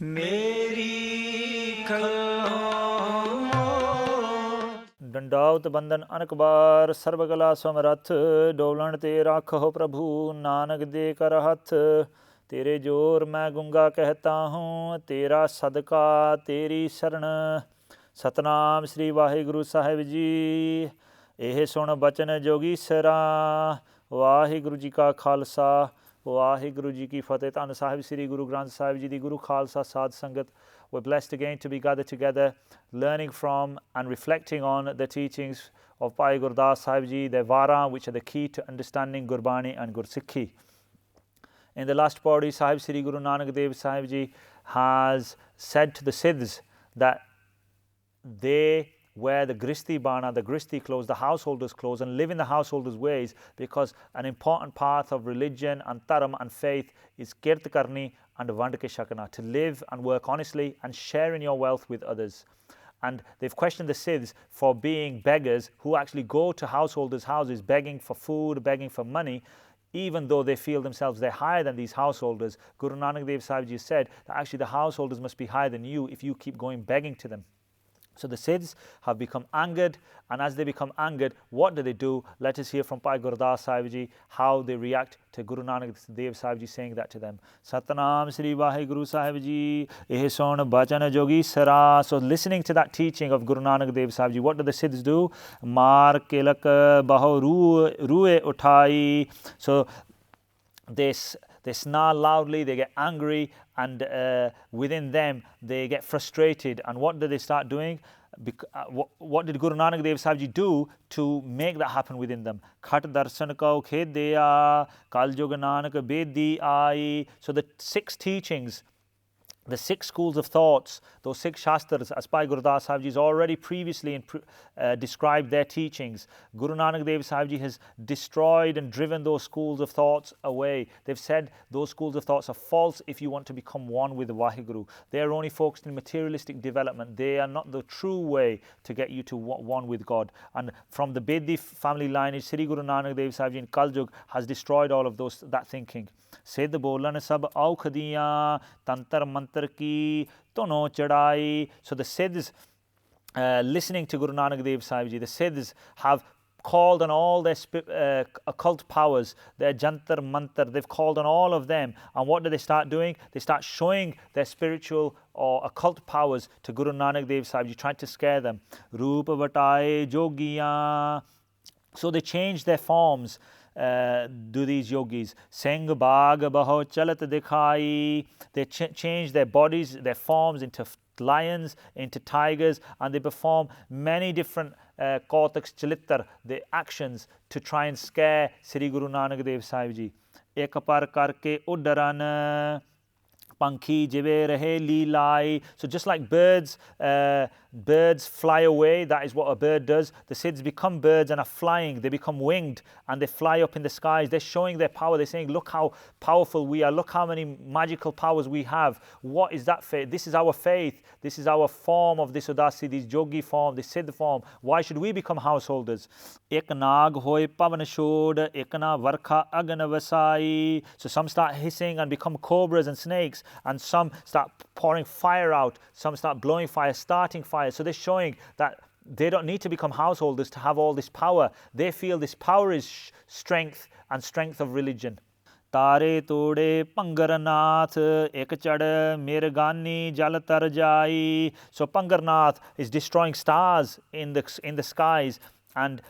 मेरी कल्लों ਡੰਡਾਵਤ ਬੰਦਨ ਅਨਕ ਬਾਰ ਸਰਬ ਕਲਾ ਸਮਰੱਥ ਡੋਲਣ ਤੇ ਰਾਖੋ ਪ੍ਰਭੂ ਨਾਨਕ ਦੇ ਕਰ ਹੱਥ ਤੇਰੇ ਜੋਰ ਮੈਂ ਗੁੰਗਾ ਕਹਤਾ ਹੂੰ ਤੇਰਾ ਸਦਕਾ ਤੇਰੀ ਸ਼ਰਨ ਸਤਨਾਮ ਸ੍ਰੀ ਵਾਹਿਗੁਰੂ ਸਾਹਿਬ ਜੀ ਇਹ ਸੁਣ ਬਚਨ ਜੋਗੀਸਰਾ ਵਾਹਿਗੁਰੂ ਜੀ ਕਾ ਖਾਲਸਾ ਵਾਹਿਗੁਰੂ ਜੀ ਕੀ ਫਤਿਹ ਧੰਨ ਸਾਹਿਬ ਸ੍ਰੀ ਗੁਰੂ ਗ੍ਰੰਥ ਸਾਹਿਬ ਜੀ ਦੀ ਗੁਰੂ ਖਾਲਸਾ ਸਾਧ ਸੰਗਤ. We're blessed again to be gathered together, learning from and reflecting on the teachings of Bhai Gurdas Sahib Ji, their Varaan, which are the key to understanding Gurbani and Gursikhi. In the last pauri, Sahib Sri Guru Nanak Dev Sahib Ji has said to the Siddhs that they wear the gristi bana, the gristi clothes, the householders' clothes, and live in the householders' ways, because an important part of religion and dharam and faith is kirt karni and vand ke shakna, to live and work honestly and sharing your wealth with others. And they've questioned the Siddhs for being beggars who actually go to householders' houses begging for food, begging for money, even though they feel themselves they're higher than these householders. Guru Nanak Dev Sahib Ji said that actually the householders must be higher than you if you keep going begging to them. So the Siddhs have become angered, and as they become angered, what do? Let us hear from Bhai Gurdas Sahib Ji how they react to Guru Nanak Dev Sahib Ji saying that to them. Satnam Sri Vaheguru Sahib Ji, eh son bachan jogi sara. So listening to that teaching of Guru Nanak Dev Sahib Ji, what do the Siddhs do? Mar kelak baho ruhe uthai. So they snarl loudly, they get angry, and within them they get frustrated. And what do they start doing? What did Guru Nanak Dev Sahib Ji do to make that happen within them? Khat darshan kau khedeya, kal jog nanak bedi ai. So the 6 teachings, the 6 schools of thoughts, those 6 shastras, as Bhai Gurdas Sahib Ji has already previously described their teachings. Guru Nanak Dev Sahib Ji has destroyed and driven those schools of thoughts away. They've said those schools of thoughts are false if you want to become one with Vaheguru. They are only focused in materialistic development. They are not the true way to get you to one with God. And from the Bedi family lineage, Sri Guru Nanak Dev Sahib Ji in Kaljug has destroyed all of that thinking. Siddh bolan sab aukh diyan, tantar mantar ki tono chadai. So the Siddhs, listening to Guru Nanak Dev Sahib Ji, the Siddhs have called on all their occult powers, their jantar mantar, they've called on all of them. And what do they start doing? They start showing their spiritual or occult powers to Guru Nanak Dev Sahib Ji, trying to scare them. Rupa vatai jogiyan. So they change their forms. Do these yogis Singh Bhag Baho Chalat Dikhai. They change their bodies, their forms into lions, into tigers, and they perform many different Kautaks Chalittar, the actions to try and scare Sri Guru Nanak Dev Sahib Ji. Ek par karke uddaran Pankhi jive rahe leelai. So just like birds fly away, that is what a bird does. The Siddhs become birds and are flying. They become winged and they fly up in the skies. They're showing their power. They're saying, look how powerful we are. Look how many magical powers we have. What is that faith? This is our faith. This is our form of this Udasi, this Jogi form, this Siddh form. Why should we become householders? Ek nag hoy pavan shod, ekna varkha agna vasai. So some start hissing and become cobras and snakes, and some start pouring fire out. Some start blowing fire, starting fire. So they're showing that they don't need to become householders to have all this power. They feel this power is strength and strength of religion. Tare tode Pangarnath ek chad mirgani jal tar jai. So Pangarnath is destroying stars in the skies, and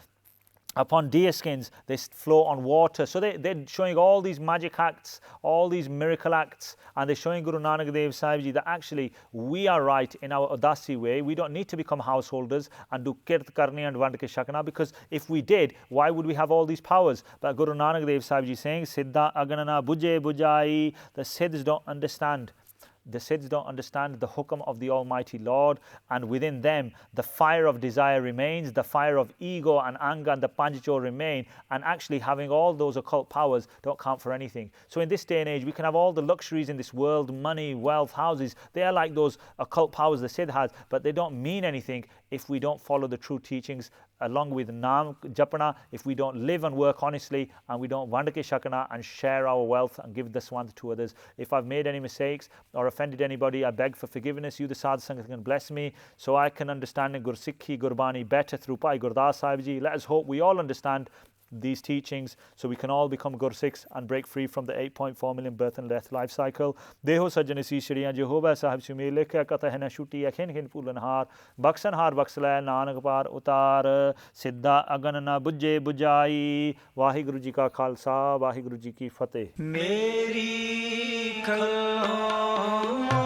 upon deer skins they flow on water. So they're showing all these magic acts, all these miracle acts, and they're showing Guru Nanak Dev Sahib Ji that actually we are right in our Udasi way. We don't need to become householders and do kirt karni and vand ke shakna, because if we did, why would we have all these powers? But Guru Nanak Dev Sahib Ji saying, Siddha aganana bujhe bujai. The Siddhs don't understand. The Siddhs don't understand the hukam of the Almighty Lord, and within them the fire of desire remains, the fire of ego and anger and the panchachor remain, and actually having all those occult powers don't count for anything. So in this day and age, we can have all the luxuries in this world, money, wealth, houses. They are like those occult powers the Siddh has, but they don't mean anything if we don't follow the true teachings along with naam japna, if we don't live and work honestly, and we don't vand ke shakna and share our wealth and give this one to others. If I've made any mistakes or offended anybody, I beg for forgiveness. You, the Sadh Sangat, can bless me so I can understand Gursikhi Gurbani better through Bhai Gurdas Sahib Ji. Let us hope we all understand these teachings so we can all become Gursikhs and break free from the 8.4 million birth and death life cycle. Deho sajjan isi shriyan Jehovah Sahib Shumir lekha kata hai na shuti akhin khin pulan har baksan har baksla nanak par utar siddha agan na bujje bujai. Vaheguru ji ka khalsa, Vaheguru ji ki fateh. मेरी खलों